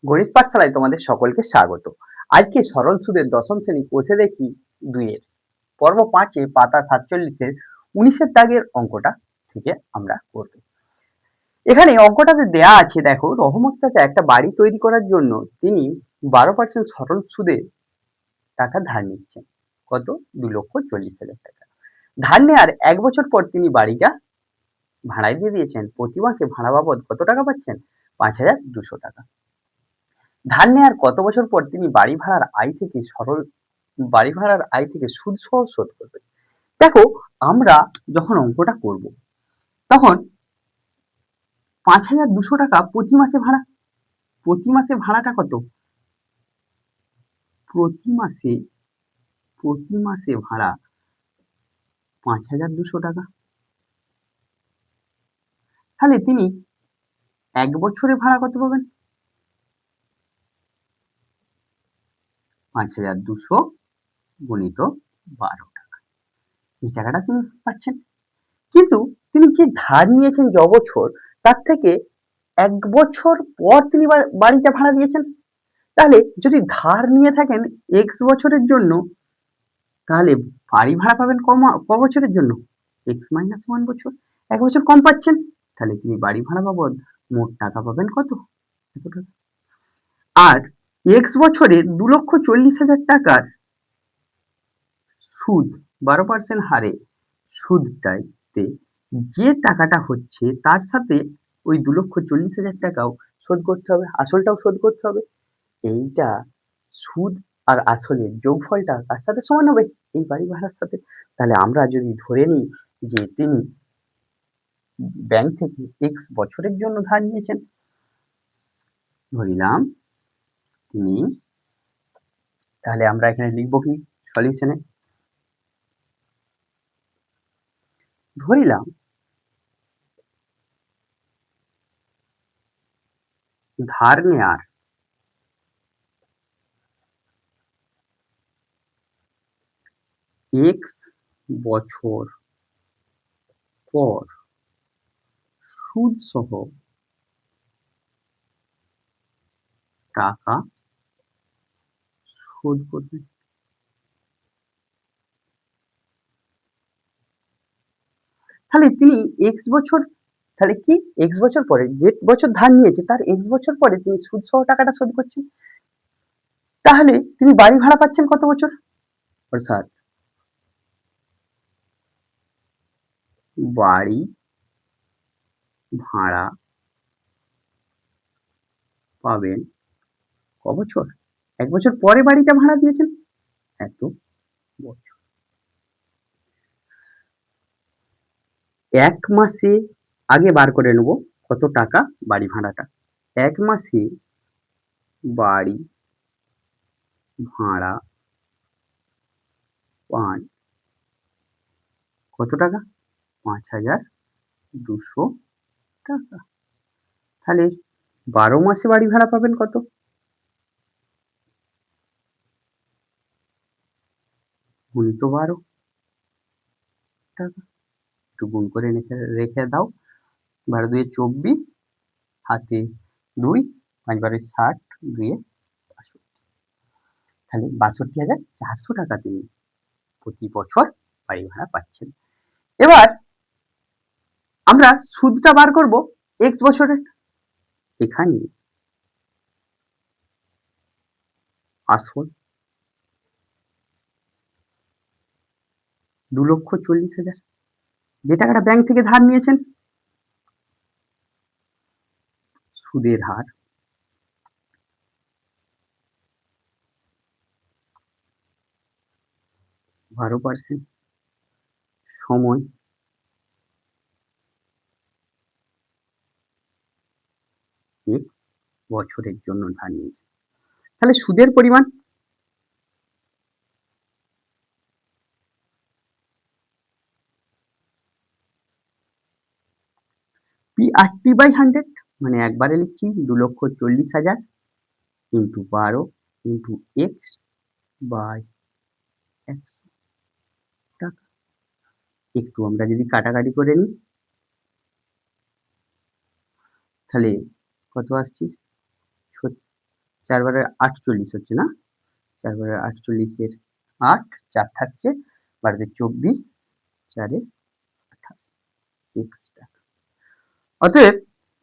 গণিত পাঠশালায় তোমাদের সকলকে স্বাগত। আজকে সরল সুদের দশম শ্রেণী কোষে দেখি 2 এর পর্ব 5 পাতা 47 19 দাগের অঙ্কটা থেকে আমরা করব। এখানে অঙ্কটাতে দেয়া আছে, দেখো, রহমত চাচা একটা বাড়ি তৈরি করার জন্য তিনি 12% সরল সুদে টাকা ধার নিচ্ছেন। কত? 2,40,000 টাকা। ধার নেওয়ার 1 বছর পর তিনি বাড়িটা ভাড়ায় দিয়ে দিয়েছেন। প্রতি মাসে ভাড়া বাবদ কত টাকা পাচ্ছেন? 5,200 টাকা। ধার নেওয়ার কত বছর পর তিনি বাড়ি ভাড়ার আয় থেকে সুদ সহ শোধ করবেন? দেখো, আমরা যখন অঙ্কটা করব তখন 5,200 টাকা প্রতি মাসে ভাড়া। প্রতি মাসে ভাড়াটা কত? প্রতি মাসে ভাড়া 5,200 টাকা। তাহলে তিনি 1 বছরে ভাড়া কত পাবেন? 5,200 গুণিত 12 টাকা। এই টাকাটা তিনি পাচ্ছেন। কিন্তু তিনি যে ধার নিয়েছেন যে বছর, তার থেকে 1 বছর পর তিনি বাড়িটা ভাড়া দিয়েছেন। তাহলে যদি ধার নিয়ে থাকেন x বছরের জন্য, তাহলে বাড়ি ভাড়া পাবেন ক বছরের জন্য? x - 1 বছর। 1 বছর কম পাচ্ছেন। তাহলে তিনি বাড়ি ভাড়া বাবদ মোট টাকা পাবেন কত? এত টাকা। আর x বছরে 2,40,000 টাকার সুদ 12% হারে সুদটাতে যে টাকাটা হচ্ছে, তার সাথে ওই 2,40,000 টাকাও শোধ করতে হবে, আসলটাও শোধ করতে হবে। এইটা সুদ আর আসলের যোগফলটা কার সাথে সমান হবে? এই বাড়ি ভাড়ার সাথে। তাহলে আমরা যদি ধরে নিই যে তিনি ব্যাংক থেকে x বছরের জন্য ধার নিয়েছেন, ধরিলাম তিনি, তাহলে আমরা এখানে লিখবো কি সলিউশনে? ধরিলাম ধার নেয়ার x বছর পর সুদ সহ টাকা শোধ করবে। তাহলে তিনি x বছর, তাহলে কি x বছর পরে, যে বছর ধার নিয়েছে তার x বছর পরে তিনি সুদ সহ টাকাটা শোধ করছেন। তাহলে তিনি বাড়ি ভাড়া পাচ্ছেন কত বছর? অর্থাৎ বাড়ি ভাড়া পাবেন ক বছর? 1 বছর পরে বাড়িটা ভাড়া দিয়েছেন, এত বছর। 1 মাসে আগে বার করে নেব কত টাকা বাড়ি ভাড়াটা। 1 মাসে বাড়ি ভাড়া পান কত টাকা? 5,200 টাকা। তাহলে 12 মাসে বাড়ি ভাড়া পাবেন কত? গুণিত 12 টাকা। একটু গুণ করে রেখে দাও। 12 দুয়ে 24, হাতে 2, 5 12 60, 2 62। তাহলে 62,400 টাকা তিনি প্রতি বছর বাড়ি ভাড়া পাচ্ছেন। এবার আমরা সুদটা বার করব x বছরের। এখানে আসল 2,40,000, যে টাকাটা ব্যাংক থেকে ধার নিয়েছেন, সুদের হার 12% সময় x বছরের জন্য ধার নিয়েছেন। তাহলে সুদের পরিমাণ P/100, মানে একবারে লিখছি 2,40,000 ইন্টু 12 ইন্টু x বাই 100 টাকা। একটু আমরা যদি কাটাকাটি করে নিই, তাহলে কত আসছে? 4×8 = 48 হচ্ছে না? 4×48 8, 4 থাকছে, 12×24, 4×28 x টাকা। অতএব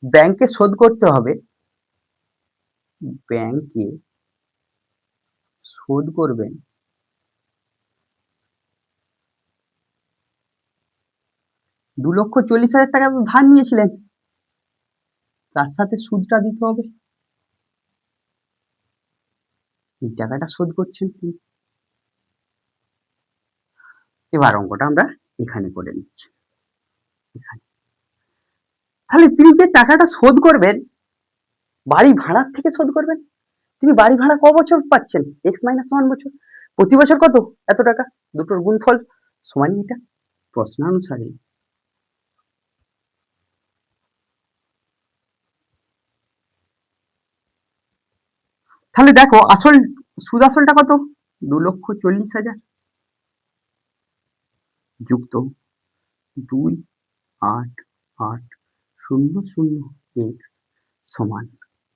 ব্যাংকে শোধ করতে হবে, ব্যাংকে শোধ করবেন 2,40,000 টাকা তো ধার নিয়েছিলেন, তার সাথে সুদটা দিতে হবে। এই টাকাটা শোধ করছেন তিনি। এবার অঙ্কটা আমরা এখানে করে নিচ্ছি। এখানে তাহলে তিনি যে টাকাটা শোধ করবেন, বাড়ি ভাড়ার থেকে শোধ করবেন। তিনি বাড়ি ভাড়া ক বছর পাচ্ছেন? x-1 বছর। প্রতি বছর কত? এত টাকা। দুটোর গুণফল সমান এটা। প্রশ্নানুসারে তাহলে দেখো আসল সুদ আসলটা কত? 2,40,000 যুক্ত 2,8,8,0,000 x সমান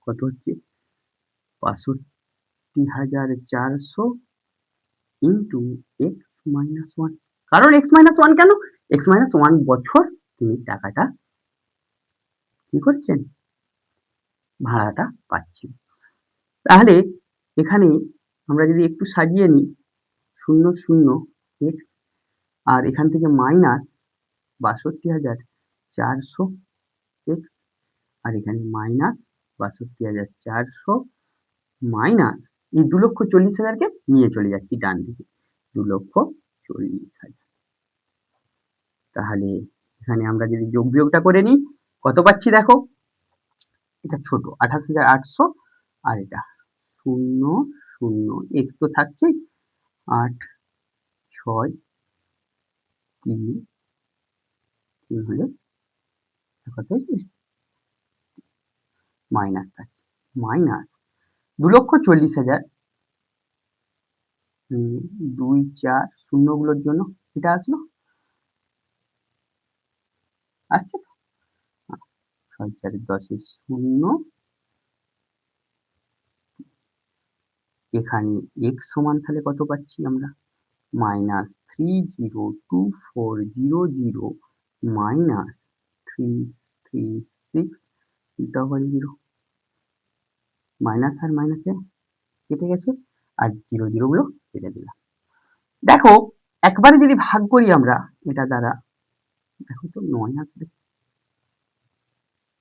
কত হচ্ছে? 65,400 ইন্টু x-1। কারণ x-1 কেন? x-1 বছর তিনি টাকাটা কি করছেন? ভাড়াটা পাচ্ছেন। তাহলে এখানে আমরা যদি একটু সাজিয়ে নিই 0,0 x আর এখান থেকে মাইনাস 62,400 x আর এখানে মাইনাস 62,400 মাইনাস এই 2,40,000কে নিয়ে চলে যাচ্ছি ডান দিকে, 2,40,000। তাহলে এখানে আমরা যদি যোগ বিয়োগটা করে নিই কত পাচ্ছি দেখো, এটা ছোট 28,800 আর এটা 0,0 x তো থাকছে, 8 6 3 3 হলে কত হয়েছে? মাইনাস থাকছে, মাইনাস 2,40,000 2 4 শূন্যগুলোর জন্য এটা আসলো, আসছে তো? 6 4 10 0। এখানে x সমান তাহলে কত পাচ্ছি আমরা? -302400 মাইনাস 33600 মাইনাস আর মাইনাসে কেটে গেছে আর 0 গুলো কেটে দিলাম। দেখো একবারে যদি ভাগ করি আমরা এটা দ্বারা, দেখো তো 9 আসবে,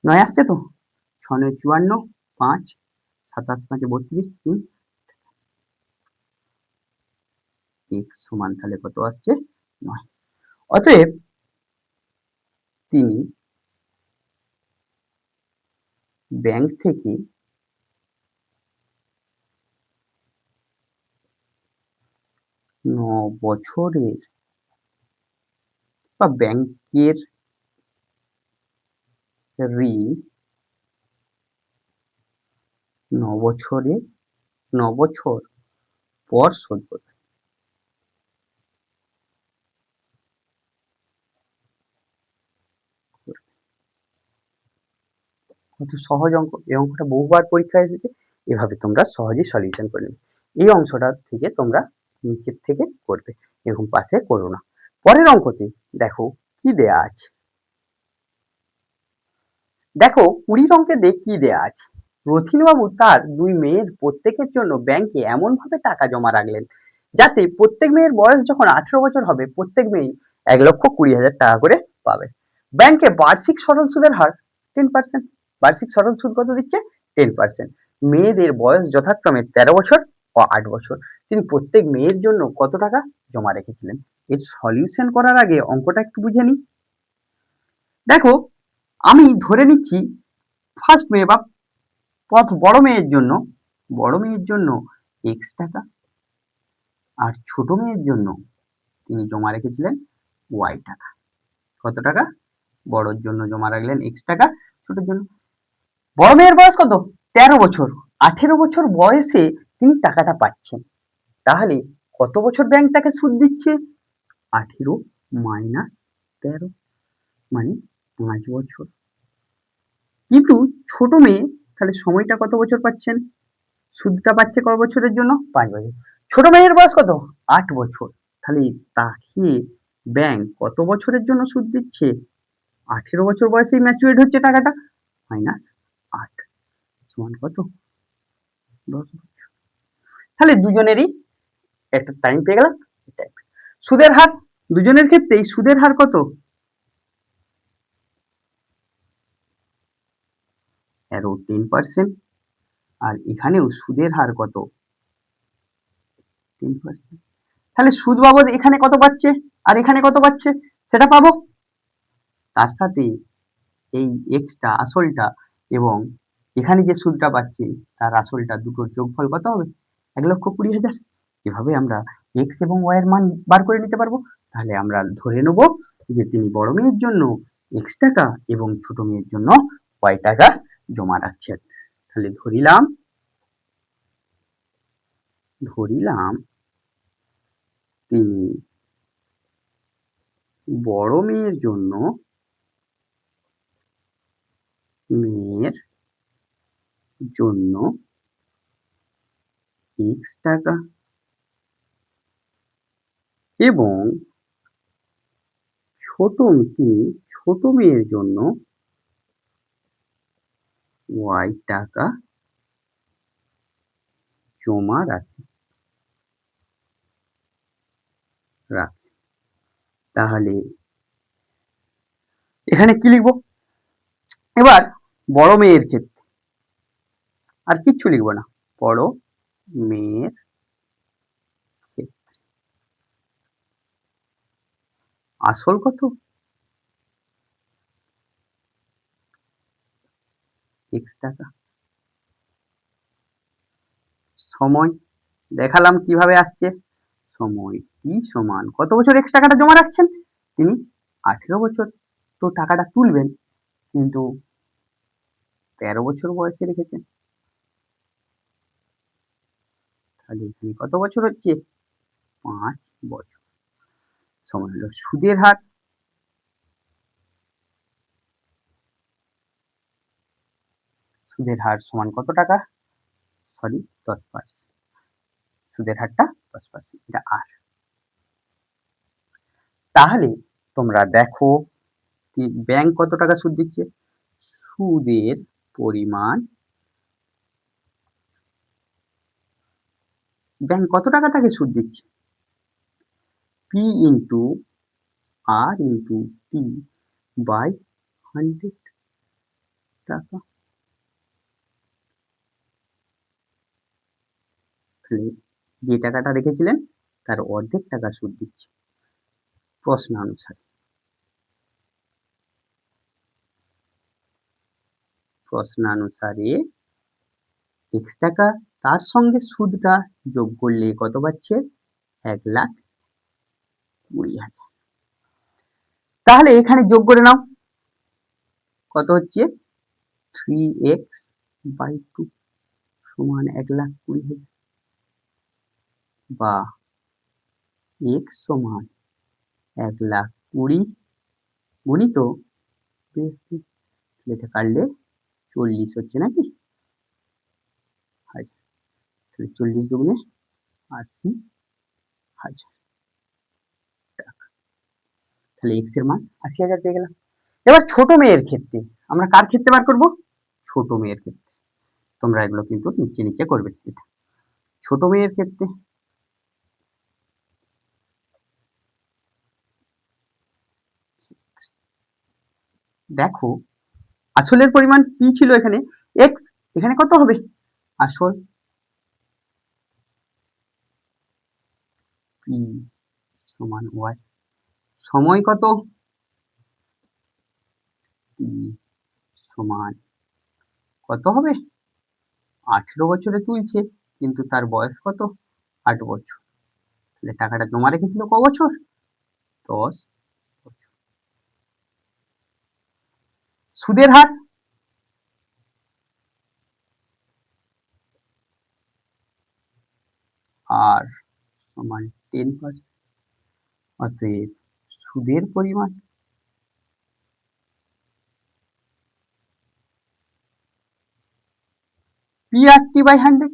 9 আসছে তো? 6 9 54, 5 7 8 5 32, 3 x সমান তাহলে কত আসছে? 9। অতএব তিনি ব্যাংক থেকে 9 বছরের বা ব্যাংকের ঋণ 9 বছর পর শোধ করবে। কত সহজ অঙ্ক, এই অঙ্কটা বহুবার পরীক্ষায় এসেছে, এভাবে তোমরা সহজেই সলিউশন করে নেবে। এই অংশটা থেকে তোমরা নিচের থেকে করবে, এরকম পাশে করো না। পরের অঙ্কতে দেখো কি দেয়া আছে, দেখো 20 অঙ্কে কি দেয়া আছে। রথিনবাবু তার 2 মেয়ের প্রত্যেকের জন্য ব্যাংকে এমন ভাবে টাকা জমা রাখলেন যাতে প্রত্যেক মেয়ের বয়স যখন 18 বছর হবে প্রত্যেক মেয়ে 1,20,000 টাকা করে পাবে। ব্যাংকে বার্ষিক সরল সুদের হার 10%। বার্ষিক সরল সুদ কত দিচ্ছে? 10%। মেয়েদের বয়স যথাক্রমে 13 বছর ও 8 বছর। তিনি প্রত্যেক মেয়ের জন্য কত টাকা জমা রেখেছিলেন? এর সলিউশন করার আগে অঙ্কটা একটু বুঝে নিই। দেখো আমি ধরে নিচ্ছি ফার্স্ট মেয়ে বা বড় মেয়ের জন্য x টাকা আর ছোট মেয়ের জন্য তিনি জমা রেখেছিলেন y টাকা। কত টাকা? বড়র জন্য জমা রাখলেন x টাকা, ছোটর জন্য। বড় মেয়ের বয়স কত? 13 বছর। 18 বছর বয়সে তিনি টাকাটা পাচ্ছেন, তাহলে কত বছর ব্যাংক তাকে সুদ দিচ্ছে? 18 মাইনাস 13 মানে 5 বছর। কিন্তু ছোট মেয়ে তাহলে সময়টা কত বছর পাচ্ছেন? সুদটা পাচ্ছে কয় বছরের জন্য? 5 বছর। ছোট মেয়ের বয়স কত? 8 বছর। তাহলে তাকে ব্যাংক কত বছরের জন্য সুদ দিচ্ছে? 18 বছর বয়সেই ম্যাচুরেট হচ্ছে টাকাটা, মাইনাস 8 সমান কত? 10 বছর। তাহলে দুজনেরই একটা টাইম পেয়ে গেলাম। সুদের হার দুজনের ক্ষেত্রেই সুদের হার কত? আরো 10%, আর এখানেও সুদের হার কত? 10%। তাহলে সুদ বাবদ এখানে কত পাচ্ছে আর এখানে কত পাচ্ছে সেটা পাবো। তার সাথে এই এক্সটা আসলটা এবং এখানে যে সুদটা পাচ্ছে তার আসলটা দুটোর যোগফল কত হবে? 1,20,000। এভাবে আমরা এক্স এবং ওয়াই এর মান বার করে নিতে পারবো। তাহলে আমরা ধরে নেব যে তিনি বড় মেয়ের জন্য এক্স টাকা এবং ছোট মেয়ের জন্য ওয়াই টাকা জমা রাখছেন। তাহলে ধরিলাম তিনি বড় মেয়ের জন্য এক্স টাকা এবং তিনি ছোট মেয়ের জন্য ওয়াই টাকা জমা রাখে। তাহলে এখানে কি লিখবো? এবার বড় মেয়ের ক্ষেত্রে আর কিচ্ছু লিখবো না। বড় মেয়ের ক্ষেত্রে আসল কত? এক্স টাকা। সময় দেখালাম কিভাবে আসছে। সময় টি সমান কত বছর এক্স টাকাটা জমা রাখছেন? তিনি 18 বছর। তো টাকাটা তুলবেন কিন্তু 13 বছর বয়সে রেখেছেন। তাহলে এখানে কত বছর হচ্ছে? 5 বছর। সমান হলো সুদের হার। সুদের হার সমান কত টাকা? সরি 10%। সুদের হারটা 10%, এটা আর। তাহলে তোমরা দেখো ব্যাংক কত টাকা সুদ দিচ্ছে? সুদের পরিমাণ ব্যাংক কত টাকা তাকে সুদ দিচ্ছে? P into R into T by 100 টাকা। তাহলে যে টাকাটা রেখেছিলেন তার অর্ধেক টাকা সুদ দিচ্ছে প্রশ্নানুসারে এক্স টাকা, তার সঙ্গে সুদটা যোগ করলে কত পাচ্ছে? 1,20,000। তাহলে এখানে যোগ করে নাও কত হচ্ছে? 3x/2 সমান 1,20,000 বা x সমান 1,20,000 গুণিত, এটা কাটলে 40 হচ্ছে নাকি? 40 দুগুণে 80,000 টাকা। তাহলে এক্স এর মান 80,000 পেয়ে গেলাম। এবার ছোট মেয়ের ক্ষেত্রে আমরা কার ক্ষেত্রে বার করব? ছোট মেয়ের ক্ষেত্রে। তোমরা এগুলো কিন্তু নিচে নিচে করবে। ছোট মেয়ের ক্ষেত্রে দেখো আসলের পরিমাণ পি ছিল এখানে এক্স, এখানে কত হবে? আসল পি সমান ওয়াই। সময় কত? পি সমান কত হবে? 18 বছরে তুলছে কিন্তু তার বয়স কত? 8 বছর। তাহলে টাকাটা জমা রেখেছিল ক বছর? 10 বছর। সুদের হার আর সমান 10%। অতএব সুদের পরিমাণ পি আর টি বাই 100।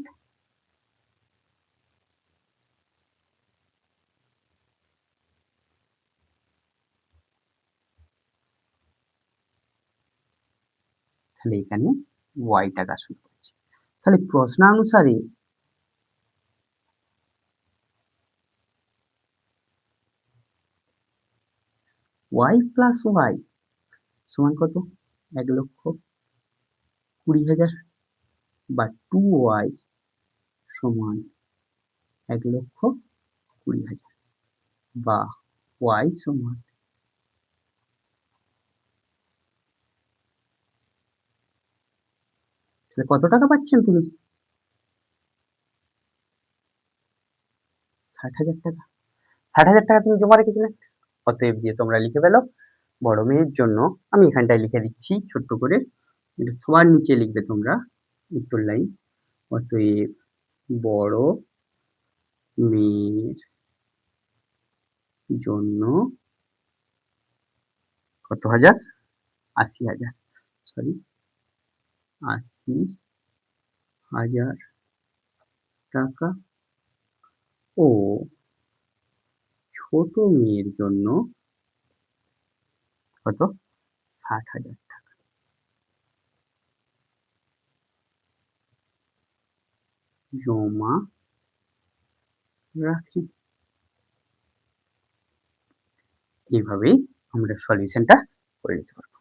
তাহলে এখানে ওয়াই টাকা শো করছে। তাহলে প্রশ্নানুসারে ওয়াই প্লাস ওয়াই সমান কত? 1,20,000 বা 2y সমান 1,20,000 বা y সমান তাহলে কত টাকা পাচ্ছেন তুমি? 60,000 টাকা। 60,000 টাকা তুমি জমা রেখেছিলেন। অতএব দিয়ে তোমরা লিখে ফেলো। বড় মেয়ের জন্য আমি এখানটায় লিখে দিচ্ছি ছোট্ট করে, এটা সবার নিচে লিখবে তোমরা উত্তর লাইন। অতএব বড় মেয়ের জন্য কত হাজার? 80,000, সরি 80,000 টাকা ও ছোট মেয়ের জন্য কত? 60,000 টাকা জমা রাখি। এইভাবেই আমরা সলিউশনটা করে নিতে পারবো।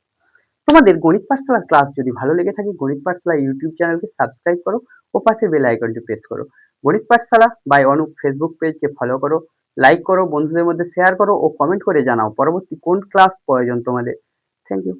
তোমাদের গণিত পাঠশালার ক্লাস যদি ভালো লেগে থাকে গণিত পাঠশালা ইউটিউব চ্যানেলকে সাবস্ক্রাইব করো ও পাশে বেল আইকনটি প্রেস করো। গণিত পাঠশালা বাই অনুপ ফেসবুক পেজকে ফলো করো, লাইক করো, বন্ধুদের মধ্যে শেয়ার করো ও কমেন্ট করে জানাও পরবর্তী কোন ক্লাস প্রয়োজন তোমাদের। Thank you.